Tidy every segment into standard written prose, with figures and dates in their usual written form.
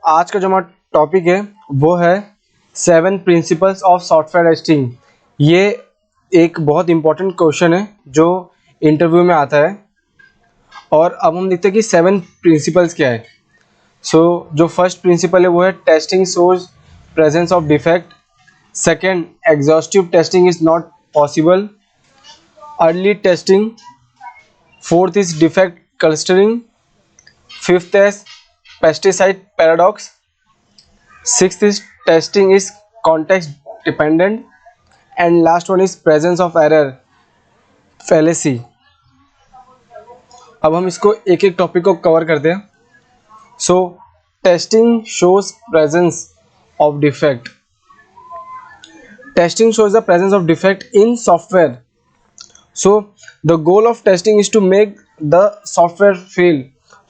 आज का जो हमारा टॉपिक है वो है 7 प्रिंसिपल्स ऑफ सॉफ्टवेयर टेस्टिंग। ये एक बहुत इंपॉर्टेंट क्वेश्चन है जो इंटरव्यू में आता है। और अब हम देखते हैं कि 7 प्रिंसिपल्स क्या है। जो फर्स्ट प्रिंसिपल है वो है testing shows presence of defect. Second, exhaustive testing is not possible. Early testing. Fourth is defect clustering. Fifth is pesticide paradox. Sixth is testing is context dependent, and last one is presence of error fallacy. अब हम इसको एक एक topic को cover करते हैं। सो testing shows presence of defect. Testing shows the presence of defect in software. So the goal of testing is to make the software fail.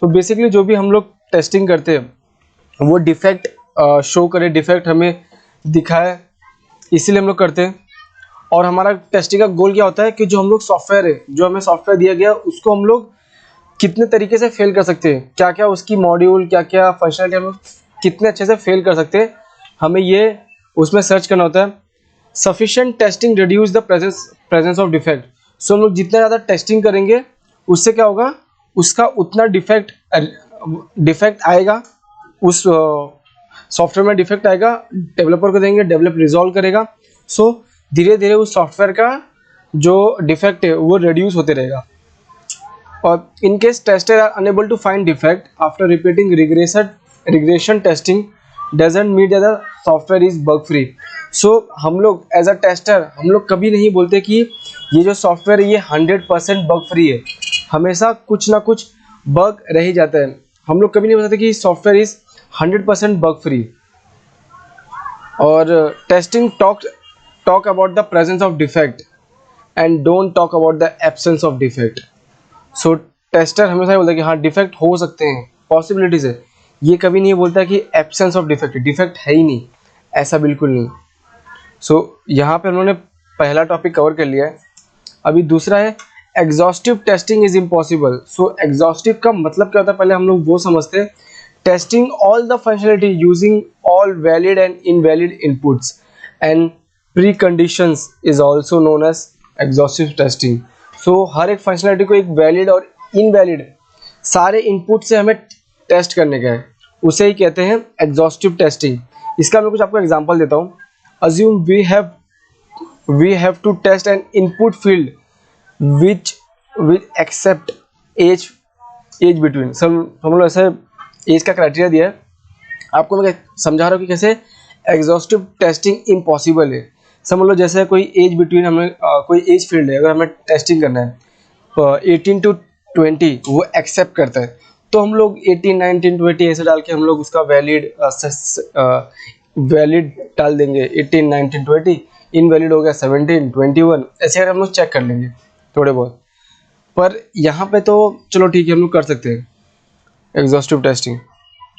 So basically जो भी हम लोग टेस्टिंग करते हैं वो डिफेक्ट शो करे, डिफेक्ट हमें दिखाए, इसीलिए हम लोग करते हैं। और हमारा टेस्टिंग का गोल क्या होता है कि जो हम लोग सॉफ्टवेयर है, जो हमें सॉफ्टवेयर दिया गया उसको हम लोग कितने तरीके से फेल कर सकते हैं, क्या क्या उसकी मॉड्यूल, क्या क्या फंक्शनल, क्या कितने अच्छे से फेल कर सकते हैं, हमें ये उसमें सर्च करना होता है। Sufficient testing reduce the presence of defect. So हम लोग जितना ज़्यादा टेस्टिंग करेंगे उससे क्या होगा, उसका उतना डिफेक्ट आएगा, उस सॉफ्टवेयर में डिफेक्ट आएगा, डेवलपर को देंगे, डेवलप रिजॉल्व करेगा। सो धीरे धीरे उस सॉफ्टवेयर का जो डिफेक्ट है वो रिड्यूस होते रहेगा। और in case tester are unable to find defect after repeating regression testing doesn't mean that the software is bug free. So हम लोग एज अ टेस्टर हम लोग कभी नहीं बोलते कि ये जो सॉफ्टवेयर है ये 100% बग फ्री है। हमेशा कुछ ना कुछ बग रह ही जाता है। हम लोग कभी नहीं बताते कि सॉफ्टवेयर इज 100% बग फ्री। और testing talk about the presence of defect and don't talk about the absence of defect. So tester हमेशा ही बोलता है कि हाँ डिफेक्ट हो सकते हैं, पॉसिबिलिटीज है। ये कभी नहीं बोलता कि एब्सेंस ऑफ डिफेक्ट, डिफेक्ट है ही नहीं, ऐसा बिल्कुल नहीं। सो यहाँ पे उन्होंने पहला टॉपिक कवर कर लिया है। अभी दूसरा है exhaustive testing is impossible. So exhaustive का मतलब क्या होता है, पहले हम लोग वो समझते हैं। Testing all the functionality using all valid and invalid inputs and pre conditions is also known as exhaustive testing. So हर एक फंक्शनलिटी को एक वैलिड और इनवैलिड सारे इनपुट से हमें टेस्ट करने का है, उसे ही कहते हैं एग्जॉस्टिव टेस्टिंग। इसका मैं कुछ आपको एग्जांपल देता हूँ। Assume we have to test an input field which will accept age between some लोग ऐसे एज का क्राइटेरिया दिया है। आपको मैं समझा रहा हूँ कि कैसे एग्जॉस्टिव टेस्टिंग इम्पॉसिबल है। समझ लो जैसे कोई एज बिटवीन हमें कोई एज फील्ड है, अगर हमें टेस्टिंग करना है 18 to 20 वो एक्सेप्ट करता है, तो हम लोग 18, 19, 20 ऐसे डाल के हम लोग उसका वैलिड डाल देंगे। 18, 19, 20 इनवैलिड हो गया 17, 21, ऐसे हम लोग चेक कर लेंगे थोड़े बहुत। पर यहाँ पे तो चलो ठीक है, हम लोग कर सकते हैं एग्जॉस्टिव टेस्टिंग।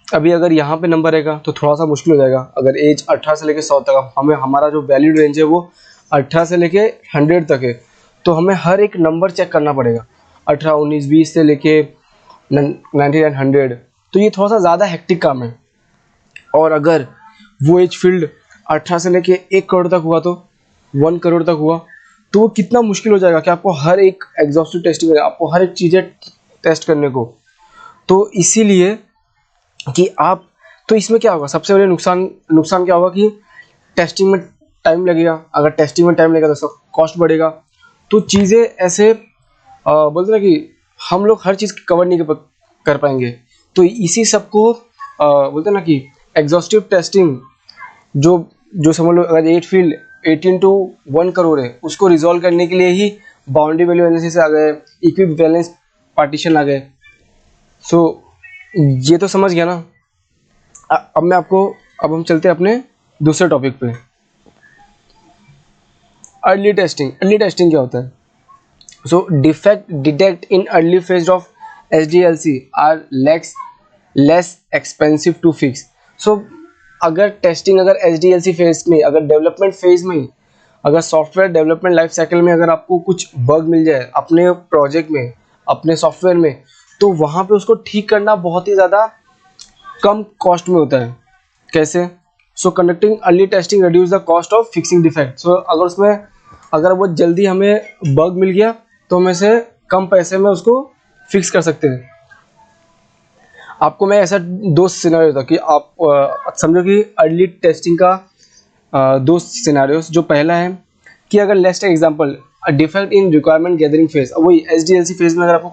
अभी अगर यहाँ पे नंबर रहेगा तो थोड़ा सा मुश्किल हो जाएगा। अगर एज 18 से लेके 100 तक, हमें हमारा जो वैलिड रेंज है वो 18 से लेके 100 तक है, तो हमें हर एक नंबर चेक करना पड़ेगा। 18, 19, 20 से लेके 99, 100, तो ये थोड़ा सा ज़्यादा हेक्टिक काम है। और अगर वो एज फील्ड 18 से लेके 1 करोड़ तक हुआ, तो 1 करोड़ तक हुआ, तो वो कितना मुश्किल हो जाएगा कि आपको हर एक एग्जॉस्टिव टेस्टिंग करें, आपको हर एक चीज़ें टेस्ट करने को। तो इसीलिए कि आप, तो इसमें क्या होगा, सबसे बड़े नुकसान क्या होगा कि टेस्टिंग में टाइम लगेगा। अगर टेस्टिंग में टाइम लगेगा तो उसका कॉस्ट बढ़ेगा। तो चीज़ें ऐसे बोलते ना कि हम लोग हर चीज़ कवर नहीं कर पाएंगे। तो इसी सबको बोलते ना कि एग्जॉस्टिव टेस्टिंग जो समझ लो अगर एज फील्ड 18 to 1 करोड़ है, उसको रिजॉल्व करने के लिए ही बाउंड्री वैल्यू एनालिसिस आ गए, इक्विवेलेंस पार्टीशन आ गए। सो ये तो समझ गया ना। अब हम चलते हैं अपने दूसरे टॉपिक पे, अर्ली टेस्टिंग। अर्ली टेस्टिंग क्या होता है? So defect detect in early phase of SDLC are less expensive to fix. So अगर टेस्टिंग अगर SDLC फेज में, अगर डेवलपमेंट फेज में, अगर सॉफ्टवेयर डेवलपमेंट लाइफ साइकिल में अगर आपको कुछ बग मिल जाए अपने प्रोजेक्ट में, अपने सॉफ्टवेयर में, तो वहाँ पे उसको ठीक करना बहुत ही ज़्यादा कम कॉस्ट में होता है। कैसे? So conducting early testing reduce the cost of fixing defect. So अगर वो जल्दी हमें बग मिल गया तो हम इसे कम पैसे में उसको फिक्स कर सकते हैं। आपको मैं ऐसा दो सिनेरियो था कि आप समझो कि अर्ली टेस्टिंग का दो सिनेरियोस। जो पहला है कि अगर let's take example defect in requirement gathering phase, वही एसडीएलसी फेज में अगर आपको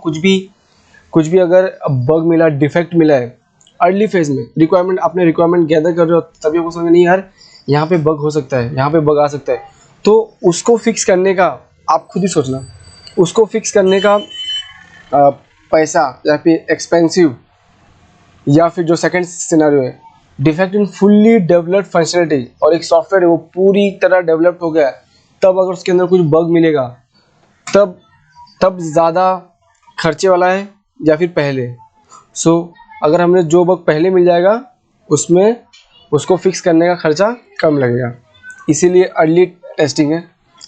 कुछ भी अगर बग मिला, डिफेक्ट मिला है अर्ली फेज में, आपने रिक्वायरमेंट गैदर कर रहे हो, तभी आपको समझ नहीं यार यहाँ पे बग हो सकता है, यहाँ पे बग आ सकता है, तो उसको फिक्स करने का आप खुद ही सोचना, उसको फिक्स करने का पैसा या फिर एक्सपेंसिव, या फिर जो सेकंड सिनेरियो है defect in fully developed functionality, और एक सॉफ्टवेयर है वो पूरी तरह डेवलप्ड हो गया है, तब अगर उसके अंदर कुछ बग मिलेगा तब ज़्यादा खर्चे वाला है या फिर पहले। सो अगर हमने जो बग पहले मिल जाएगा उसमें उसको फिक्स करने का खर्चा कम लगेगा, इसीलिए अर्ली टेस्टिंग है।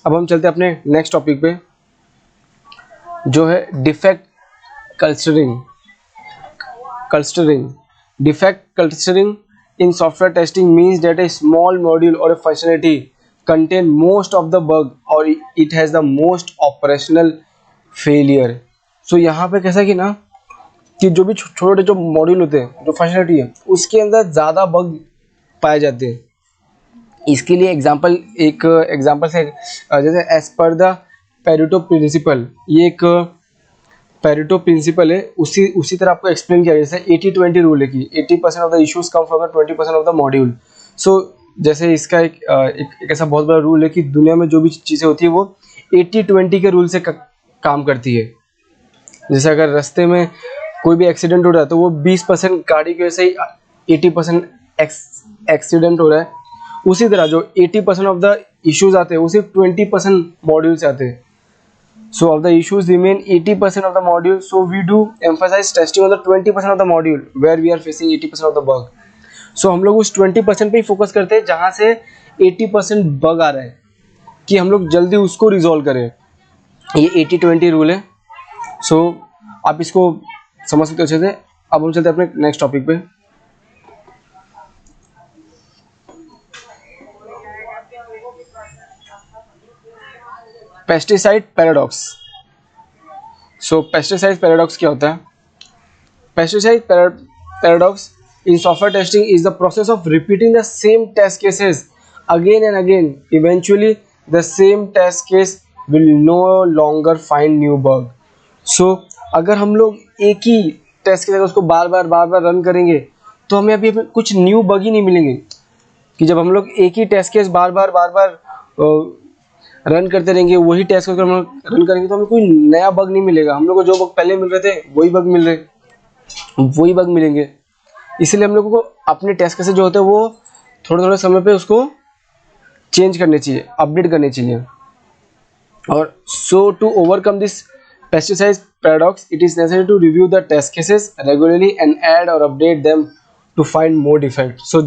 अब हम चलते हैं अपने नेक्स्ट टॉपिक पे जो है defect clustering. Defect clustering in software testing means that a small module or a functionality contain most of the bug or it has the most operational failure। so यहाँ पे कैसा कि ना कि जो भी छोटे जो मॉड्यूल होते हैं, जो फंक्शनलिटी है, उसके अंदर ज़्यादा बग पाए जाते हैं। इसके लिए एग्जांपल से जैसे as per the Pareto principal, ये एक पेरेटो प्रिंसिपल है, उसी तरह आपको एक्सप्लेन किया जैसे 80-20 रूल है कि 80% of the issues come from the 20% of the module. So जैसे इसका एक ऐसा बहुत बड़ा रूल है कि दुनिया में जो भी चीज़ें होती है वो 80-20 के रूल से काम करती है। जैसे अगर रास्ते में कोई भी एक्सीडेंट हो रहा है तो वो 20% गाड़ी की वजह से ही 80% एक्सीडेंट हो रहा है, उसी तरह जो 80% ऑफ द इश्यूज आते हैं वो सिर्फ 20% मॉड्यूल से आते हैं। So of the issues remain 80% of the module. So we do emphasize testing on the 20% of the module where we are facing 80% of the bug. So हम लोग उस 20% पे ही फोकस करते हैं जहाँ से 80% बग आ रहा है कि हम लोग जल्दी उसको रिजॉल्व करें। ये 80-20 रूल है। So आप इसको समझ सकते हो अच्छे से। अब हम चलते हैं अपने नेक्स्ट टॉपिक पे। Pesticide paradox. So pesticide paradox क्या होता है? Pesticide paradox in software testing is the process of repeating the same test cases again and again. Eventually the same test case will no longer find new bug. So अगर हम लोग एक ही test case उसको बार बार run करेंगे तो हमें अभी कुछ न्यू बग ही नहीं मिलेंगे। कि जब हम लोग एक ही टेस्ट केस बार बार रन करते रहेंगे, वही टेस्ट केस हम लोग रन करेंगे तो हमें कोई नया बग नहीं मिलेगा। हम लोग को जो बग पहले मिल रहे थे वही बग मिलेंगे। इसलिए हम लोगों को अपने टेस्ट केसेस जो होते हैं वो थोड़े समय पे उसको चेंज करने चाहिए, अपडेट करने चाहिए। और so to overcome this pesticide paradox it is necessary to review the test cases regularly and add और update them to find more defect. So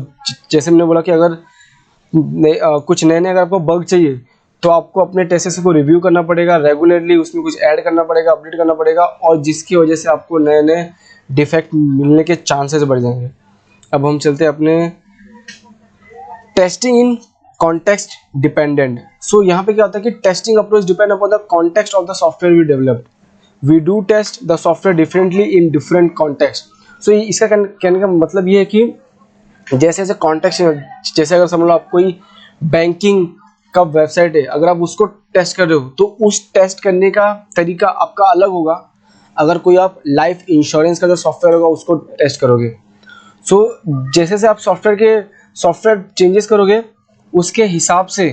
जैसे मैंने बोला कि अगर कुछ नए अगर आपको बग चाहिए तो आपको अपने टेस्ट केसेस को रिव्यू करना पड़ेगा रेगुलरली, उसमें कुछ ऐड करना पड़ेगा, अपडेट करना पड़ेगा, और जिसकी वजह से आपको नए डिफेक्ट मिलने के चांसेस बढ़ जाएंगे। अब हम चलते हैं अपने testing in context dependent. So यहाँ पे क्या होता है कि testing approach depend upon the context of the software we develop. We do test the software differently in different context. So इसका कहने का मतलब ये है कि जैसे जैसे कॉन्टेक्स्ट, जैसे अगर समझ लो आप कोई बैंकिंग का वेबसाइट है, अगर आप उसको टेस्ट कर रहे हो तो उस टेस्ट करने का तरीका आपका अलग होगा अगर कोई आप लाइफ इंश्योरेंस का जो सॉफ्टवेयर होगा उसको टेस्ट करोगे। सो जैसे से आप सॉफ्टवेयर चेंजेस करोगे उसके हिसाब से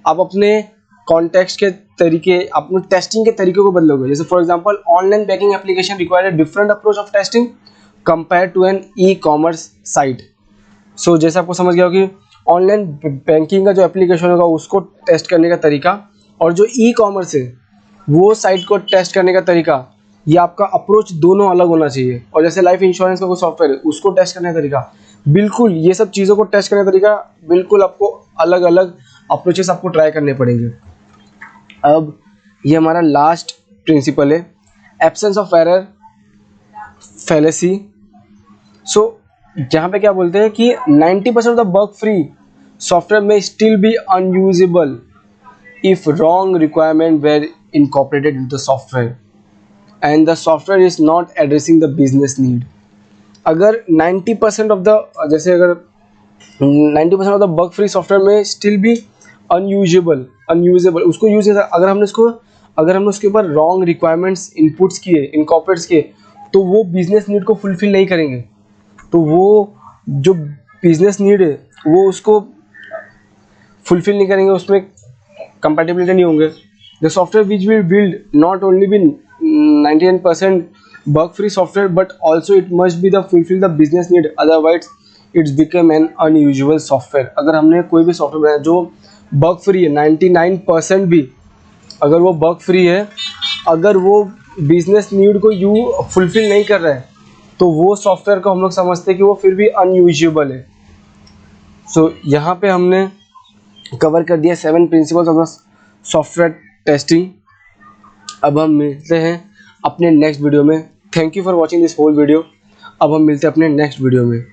आप अपने कॉन्टेक्स्ट के तरीके, अपने टेस्टिंग के तरीके को बदलोगे। जैसे for example online banking application require a different approach of testing compare to an e commerce site. So जैसे आपको समझ गया हो कि ऑनलाइन बैंकिंग का जो एप्लीकेशन होगा उसको टेस्ट करने का तरीका और जो ई कॉमर्स है वो साइट को टेस्ट करने का तरीका, ये आपका अप्रोच दोनों अलग होना चाहिए। और जैसे लाइफ इंश्योरेंस का कोई सॉफ्टवेयर है उसको टेस्ट करने का तरीका, बिल्कुल ये सब चीज़ों को टेस्ट करने का तरीका बिल्कुल आपको अलग अलग अप्रोचेस आपको ट्राई करने पड़ेंगे। अब ये हमारा लास्ट प्रिंसिपल है absence of error fallacy. So जहाँ पे क्या बोलते हैं कि 90% of the bug free software में still be unusable if wrong requirement were incorporated into the software and the software is not addressing the business need. अगर 90% of the जैसे अगर 90% of the bug free software में still भी unusable उसको use अगर हमने उसके ऊपर रॉन्ग रिक्वायरमेंट्स इनपुट्स किए इनकॉर्पोरेट्स किए तो वो बिजनेस नीड को फुलफिल नहीं करेंगे, तो वो जो बिजनेस नीड है वो उसको फुलफिल नहीं करेंगे, उसमें compatibility नहीं होंगे. The software which we build not only be 99% bug free software but also it must be the fulfill the business need, otherwise it's become an unusual software. अगर हमने कोई भी सॉफ्टवेयर बनाया जो बग फ्री है 99% भी अगर वो बग फ्री है, अगर वो बिजनेस नीड को फुलफिल नहीं कर रहा है तो वो सॉफ्टवेयर को हम लोग समझते हैं कि वो फिर भी अनयूजुअल है. सो यहाँ पे हमने कवर कर दिया 7 principles of the software testing. अब हम मिलते हैं अपने नेक्स्ट वीडियो में. Thank you for watching this whole video. अब हम मिलते हैं अपने नेक्स्ट वीडियो में.